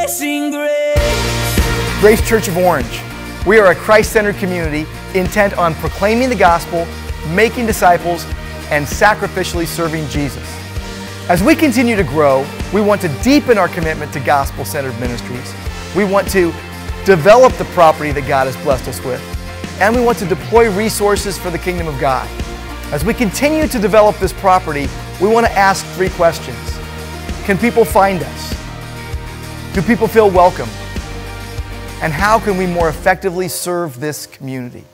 Amazing grace. Grace Church of Orange. We are a Christ-centered community intent on proclaiming the gospel, making disciples, and sacrificially serving Jesus. As we continue to grow, we want to deepen our commitment to gospel-centered ministries. We want to develop the property that God has blessed us with, and we want to deploy resources for the kingdom of God. As we continue to develop this property, we want to ask 3 questions. Can people find us? Do people feel welcome? And how can we more effectively serve this community?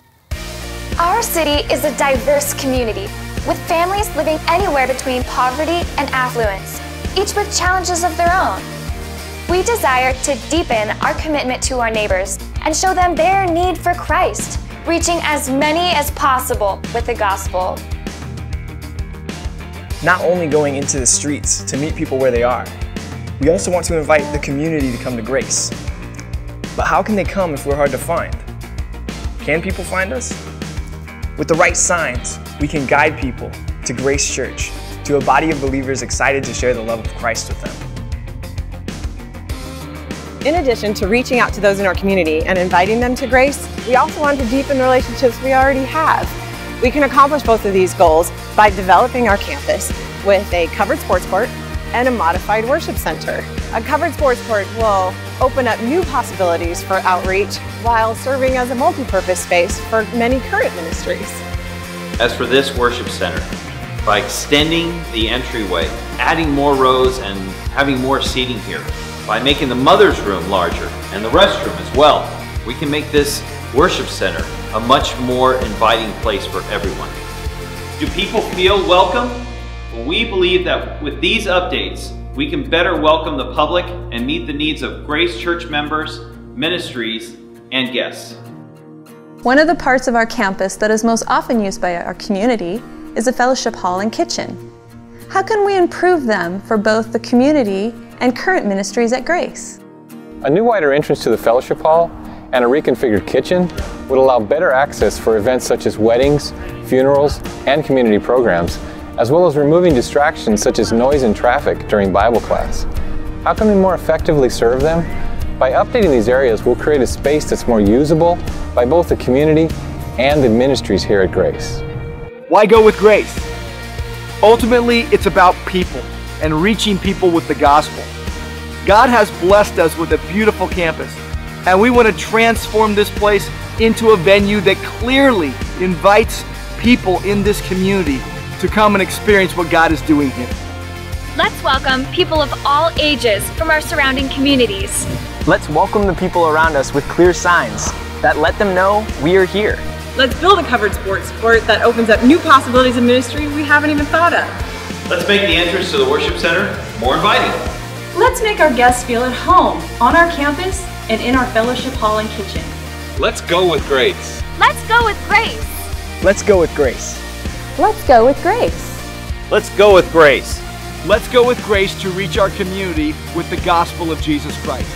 Our city is a diverse community with families living anywhere between poverty and affluence, each with challenges of their own. We desire to deepen our commitment to our neighbors and show them their need for Christ, reaching as many as possible with the gospel. Not only going into the streets to meet people where they are, we also want to invite the community to come to Grace. But how can they come if we're hard to find? Can people find us? With the right signs, we can guide people to Grace Church, to a body of believers excited to share the love of Christ with them. In addition to reaching out to those in our community and inviting them to Grace, we also want to deepen relationships we already have. We can accomplish both of these goals by developing our campus with a covered sports court and a modified worship center. A covered sports court will open up new possibilities for outreach while serving as a multi-purpose space for many current ministries. As for this worship center, by extending the entryway, adding more rows and having more seating here, by making the mother's room larger and the restroom as well, we can make this worship center a much more inviting place for everyone. Do people feel welcome? Well, we believe that with these updates, we can better welcome the public and meet the needs of Grace Church members, ministries, and guests. One of the parts of our campus that is most often used by our community is a fellowship hall and kitchen. How can we improve them for both the community and current ministries at Grace? A new wider entrance to the fellowship hall and a reconfigured kitchen would allow better access for events such as weddings, funerals, and community programs, as well as removing distractions such as noise and traffic during Bible class. How can we more effectively serve them? By updating these areas, we'll create a space that's more usable by both the community and the ministries here at Grace. Why go with Grace? Ultimately, it's about people and reaching people with the gospel. God has blessed us with a beautiful campus, and we want to transform this place into a venue that clearly invites people in this community to come and experience what God is doing here. Let's welcome people of all ages from our surrounding communities. Let's welcome the people around us with clear signs that let them know we are here. Let's build a covered sports court that opens up new possibilities of ministry we haven't even thought of. Let's make the entrance to the worship center more inviting. Let's make our guests feel at home on our campus and in our fellowship hall and kitchen. Let's go with Grace. Let's go with Grace. Let's go with Grace. Let's go with Grace. Let's go with Grace. Let's go with Grace to reach our community with the gospel of Jesus Christ.